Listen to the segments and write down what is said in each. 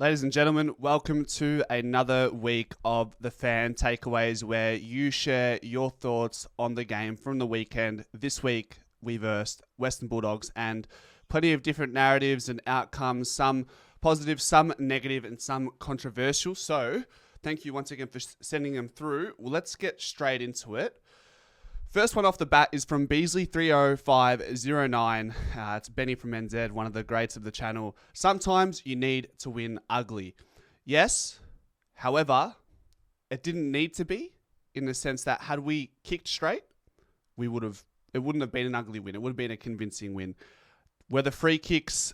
Ladies and gentlemen, welcome to another week of the Fan Takeaways, where you share your thoughts on the game from the weekend. This week, we versed Western Bulldogs, and plenty of different narratives and outcomes, some positive, some negative, and some controversial. So, thank you once again for sending them through. Well, let's get straight into it. First one off the bat is from Beasley30509. It's Benny from NZ, one of the greats of the channel. Sometimes you need to win ugly. Yes, however, it didn't need to be, in the sense that had we kicked straight, it wouldn't have been an ugly win. It would have been a convincing win. Were the free kicks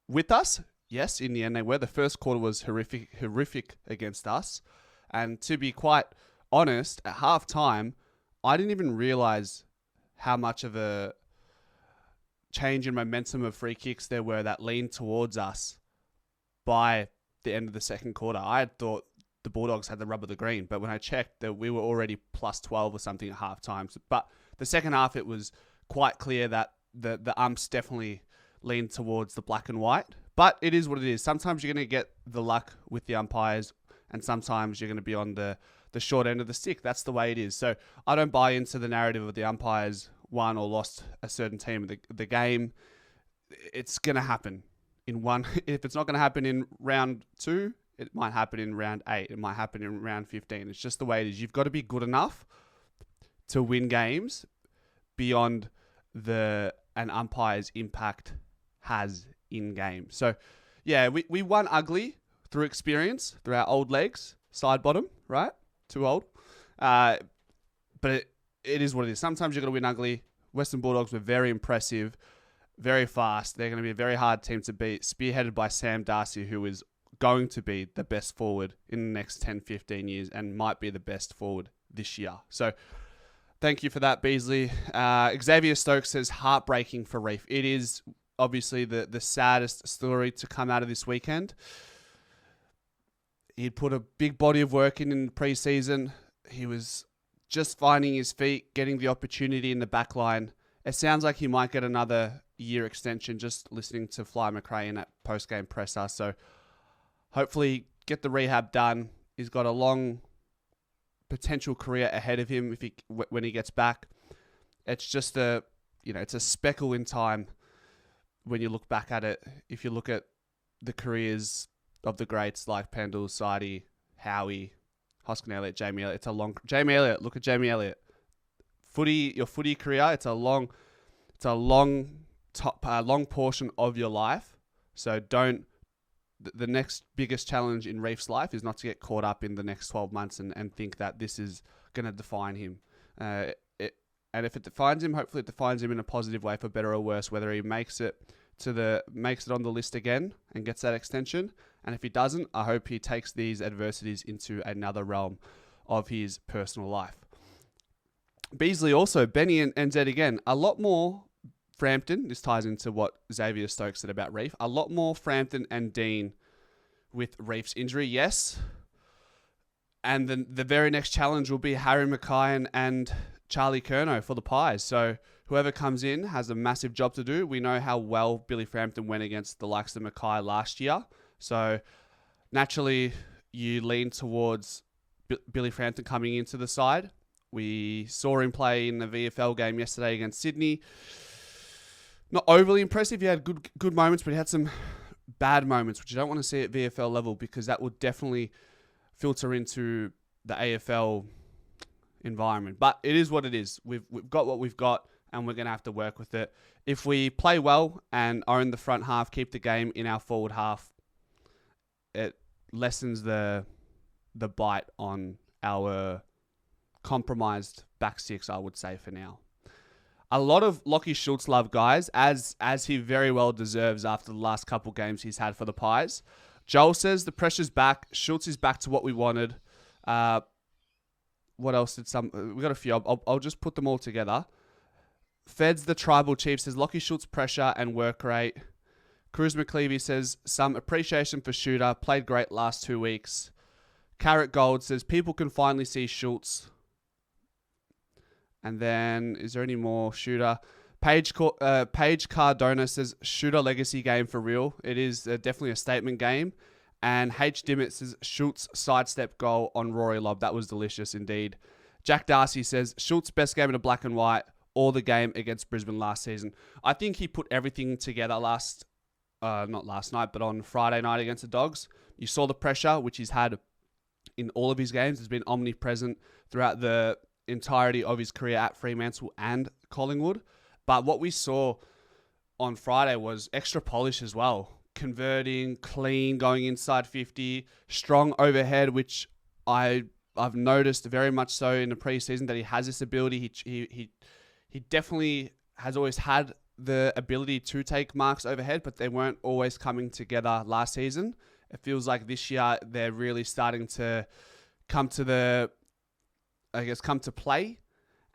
with us? Yes, in the end they were. The first quarter was horrific against us. And to be quite honest, at half time, I didn't even realise how much of a change in momentum of free kicks there were that leaned towards us by the end of the second quarter. I had thought the Bulldogs had the rub of the green, but when I checked, that we were already plus 12 or something at half time. But the second half, it was quite clear that the umps definitely leaned towards the black and white. But it is what it is. Sometimes you're going to get the luck with the umpires, and sometimes you're going to be on the short end of the stick. That's the way it is. So I don't buy into the narrative of the umpires won or lost a certain team of the game. It's going to happen in one. If it's not going to happen in round 2, it might happen in round 8. It might happen in round 15. It's just the way it is. You've got to be good enough to win games beyond an umpire's impact has in game. So yeah, we won ugly through experience, through our old legs, side bottom, right? Too old. But it is what it is. Sometimes you're going to win ugly. Western Bulldogs were very impressive, very fast. They're going to be a very hard team to beat, spearheaded by Sam Darcy, who is going to be the best forward in the next 10, 15 years and might be the best forward this year. So thank you for that, Beasley. Xavier Stokes says, heartbreaking for Reef. It is obviously the saddest story to come out of this weekend. He'd put a big body of work in pre-season. He was just finding his feet, getting the opportunity in the back line. It sounds like he might get another year extension, just listening to Fly McRae in that post-game presser. So hopefully get the rehab done. He's got a long potential career ahead of him when he gets back. It's just it's a speckle in time when you look back at it. If you look at the careers of the greats like Pendle, Sidey, Howie, Hoskin Elliott, Jamie Elliott. Jamie Elliott, look at Jamie Elliott. Your footy career, it's a long portion of your life. So the next biggest challenge in Reef's life is not to get caught up in the next 12 months and think that this is going to define him. And if it defines him, hopefully it defines him in a positive way, for better or worse, whether he makes it on the list again and gets that extension. And if he doesn't, I hope he takes these adversities into another realm of his personal life. Beasley also, Benny and NZ again, a lot more Frampton. This ties into what Xavier Stokes said about Reef. A lot more Frampton and Dean with Reef's injury, yes. And then the very next challenge will be Harry Mackay and Charlie Curnow for the Pies. So whoever comes in has a massive job to do. We know how well Billy Frampton went against the likes of Mackay last year. So naturally, you lean towards Billy Frampton coming into the side. We saw him play in the VFL game yesterday against Sydney. Not overly impressive. He had good moments, but he had some bad moments, which you don't want to see at VFL level, because that would definitely filter into the AFL environment. But it is what it is. We've got what we've got, and we're going to have to work with it. If we play well and are in the front half, keep the game in our forward half, it lessens the bite on our compromised back six, I would say, for now. A lot of Lachie Schultz love, guys, as he very well deserves after the last couple games he's had for the Pies. Joel says the pressure's back. Schultz is back to what we wanted. What else did we got a few. I'll just put them all together. Feds the Tribal Chief says Lachie Schultz pressure and work rate. Cruz McClevey says some appreciation for Shooter. Played great last 2 weeks. Carrot Gold says people can finally see Schultz. And then, is there any more? Shooter. Paige Cardona says, shooter legacy game for real. It is definitely a statement game. And H. Dimmitt says, Schultz sidestep goal on Rory Lobb. That was delicious indeed. Jack Darcy says, Schultz best game in the black and white or the game against Brisbane last season. I think he put everything together not last night, but on Friday night against the Dogs. You saw the pressure, which he's had in all of his games. Has been omnipresent throughout the entirety of his career at Fremantle and Collingwood. But what we saw on Friday was extra polish as well. Converting, clean, going inside 50, strong overhead, which I've noticed very much so in the preseason that he has this ability. He definitely has always had the ability to take marks overhead, but they weren't always coming together last season. It feels like this year they're really starting to come to play.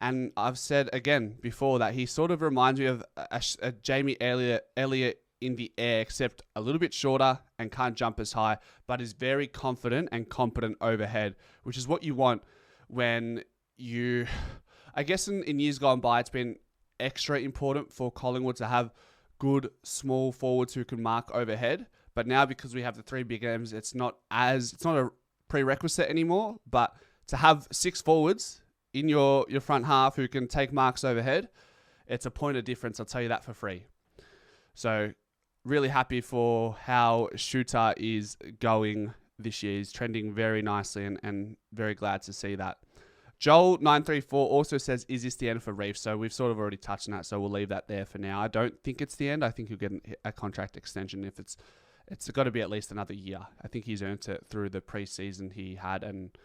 And I've said again before that he sort of reminds me of a Jamie Elliott in the air, except a little bit shorter and can't jump as high, but is very confident and competent overhead, which is what you want when you... I guess in years gone by, it's been extra important for Collingwood to have good small forwards who can mark overhead. But now, because we have the 3 big M's, it's not a prerequisite anymore. But to have 6 forwards in your front half who can take marks overhead, it's a point of difference. I'll tell you that for free. So really happy for how Shooter is going this year. He's trending very nicely and very glad to see that. Joel934 also says, is this the end for Reef? So we've sort of already touched on that, so we'll leave that there for now. I don't think it's the end. I think he'll get a contract extension if it's got to be at least another year. I think he's earned it through the preseason he had, and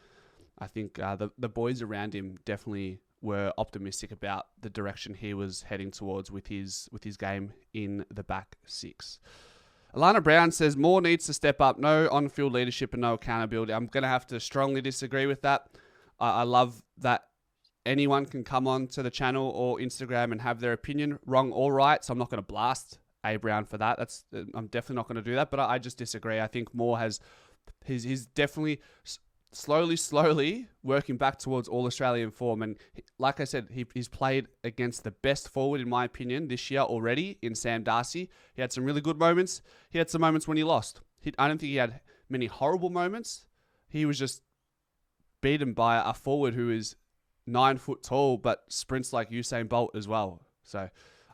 I think the boys around him definitely were optimistic about the direction he was heading towards with his game in the back 6. Alana Brown says, more needs to step up. No on-field leadership and no accountability. I'm going to have to strongly disagree with that. I love that anyone can come on to the channel or Instagram and have their opinion, wrong or right. So I'm not going to blast A. Brown for that. I'm definitely not going to do that. But I just disagree. I think Moore he's definitely slowly working back towards all Australian form. And like I said, he's played against the best forward, in my opinion, this year already in Sam Darcy. He had some really good moments. He had some moments when he lost. I don't think he had many horrible moments. He was just beaten by a forward who is 9 foot tall but sprints like Usain Bolt as well. So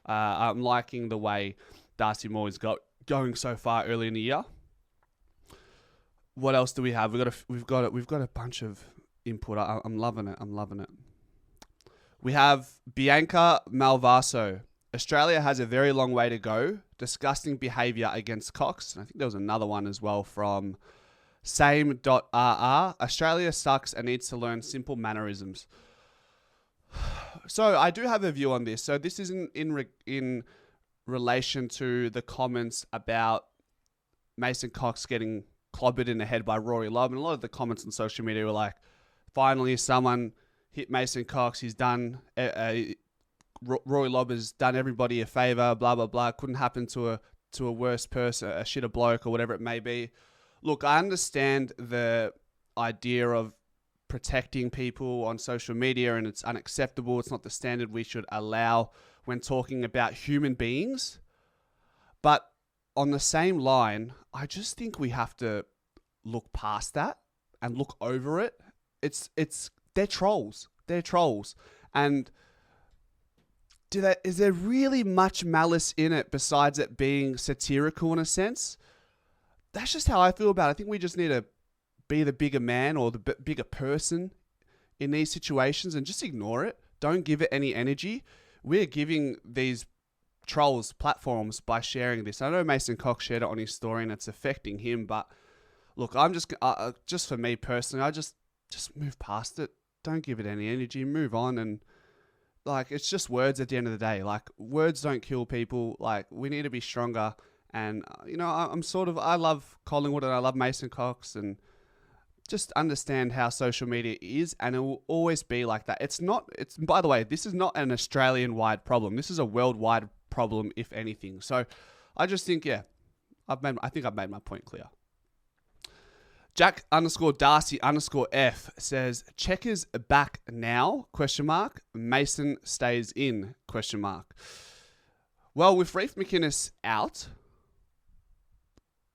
I'm liking the way Darcy Moore is going so far early in the year. What else do we have? We've got a bunch of input. I'm loving it. We have Bianca Malvaso. Australia has a very long way to go. Disgusting behaviour against Cox. And I think there was another one as well from Same.rr. Australia sucks and needs to learn simple mannerisms. So I do have a view on this. So this isn't in relation to the comments about Mason Cox getting clobbered in the head by Rory Lobb. And a lot of the comments on social media were like, finally someone hit Mason Cox. He's done... Rory Lobb has done everybody a favour, blah, blah, blah. Couldn't happen to a worse person, a shitter bloke or whatever it may be. Look, I understand the idea of protecting people on social media, and it's unacceptable. It's not the standard we should allow when talking about human beings. But on the same line, I just think we have to look past that and look over it. They're trolls. They're trolls. And is there really much malice in it besides it being satirical in a sense? That's just how I feel about it. I think we just need to be the bigger man or the bigger person in these situations and just ignore it. Don't give it any energy. We're giving these trolls platforms by sharing this. I know Mason Cox shared it on his story and it's affecting him, but look, I'm just for me personally, I just move past it. Don't give it any energy. Move on. And like, it's just words at the end of the day. Like, words don't kill people. Like, we need to be stronger. And, I love Collingwood and I love Mason Cox and just understand how social media is, and it will always be like that. By the way, this is not an Australian-wide problem. This is a worldwide problem, if anything. So I just think, I've made my point clear. Jack_Darcy_F says, Checkers back now, ? Mason stays in, ? Well, with Reef McInnes out,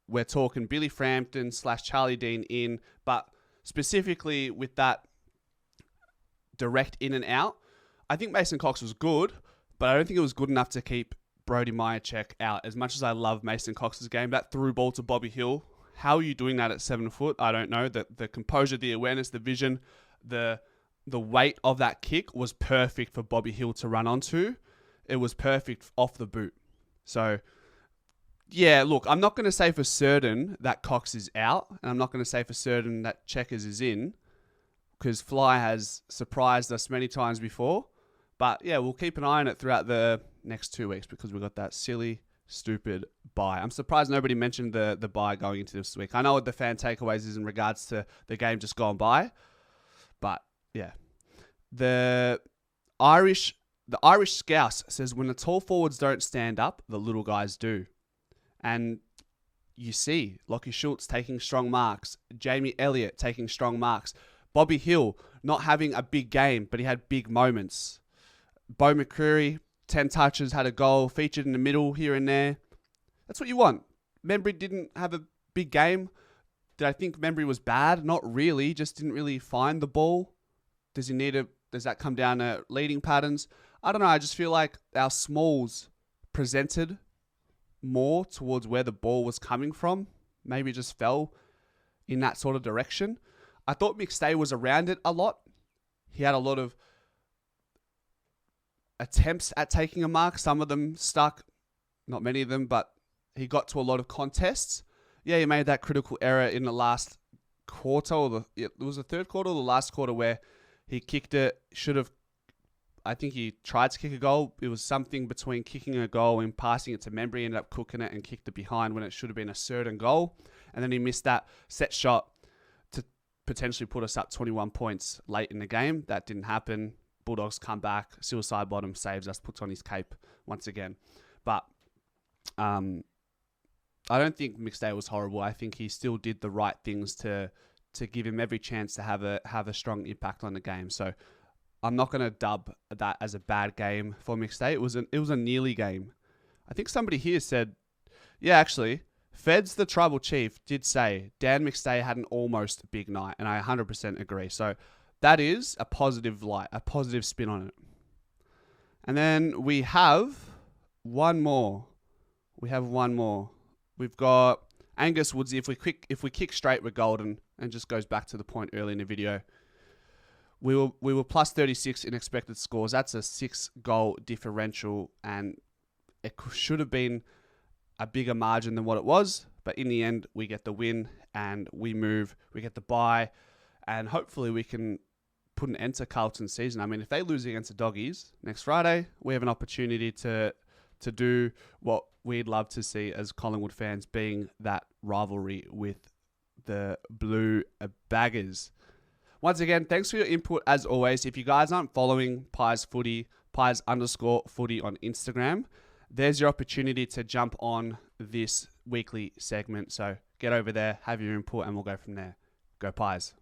we're talking Billy Frampton / Charlie Dean in, but specifically with that direct in and out, I think Mason Cox was good, but I don't think it was good enough to keep Brody Myercheck out. As much as I love Mason Cox's game, that through ball to Bobby Hill, how are you doing that at 7 foot? I don't know. The composure, the awareness, the vision, the weight of that kick was perfect for Bobby Hill to run onto. It was perfect off the boot. So, yeah, look, I'm not going to say for certain that Cox is out, and I'm not going to say for certain that Checkers is in, because Fly has surprised us many times before. But, yeah, we'll keep an eye on it throughout the next 2 weeks because we've got that silly, stupid bye. I'm surprised nobody mentioned the bye going into this week. I know what the fan takeaways is in regards to the game just gone by, but, yeah. The Irish Scouse says, when the tall forwards don't stand up, the little guys do. And you see Lachie Schultz taking strong marks, Jamie Elliott taking strong marks, Bobby Hill not having a big game, but he had big moments. Bo McCreary, 10 touches, had a goal, featured in the middle here and there. That's what you want. Membry didn't have a big game. Did I think Membry was bad? Not really. Just didn't really find the ball. Does that come down to leading patterns? I don't know. I just feel like our smalls presented more towards where the ball was coming from. Maybe it just fell in that sort of direction. I thought McStay was around it a lot. He had a lot of attempts at taking a mark. Some of them stuck, not many of them, but he got to a lot of contests. Yeah, he made that critical error in the last quarter, it was the third quarter or the last quarter where he kicked it, I think he tried to kick a goal. It was something between kicking a goal and passing it to Membry. He ended up cooking it and kicked it behind when it should have been a certain goal. And then he missed that set shot to potentially put us up 21 points late in the game. That didn't happen. Bulldogs come back. Suicide Bottom saves us, puts on his cape once again. But I don't think McStay was horrible. I think he still did the right things to give him every chance to have a strong impact on the game. So I'm not going to dub that as a bad game for McStay. It was a nearly game. I think somebody here said, yeah, actually, Feds the tribal chief did say Dan McStay had an almost big night, and I 100% agree. So that is a positive light, a positive spin on it. And then we have one more. We've got Angus Woodsy. If we kick straight, we're golden, and just goes back to the point early in the video. We were plus 36 in expected scores. That's a 6-goal differential, and it should have been a bigger margin than what it was. But in the end, we get the win, and we get the bye, and hopefully we can put an end to Carlton's season. I mean, if they lose against the Doggies next Friday, we have an opportunity to do what we'd love to see as Collingwood fans, being that rivalry with the Blue Baggers. Once again, thanks for your input as always. If you guys aren't following Pies Footy, Pies_footy on Instagram, there's your opportunity to jump on this weekly segment. So get over there, have your input, and we'll go from there. Go Pies.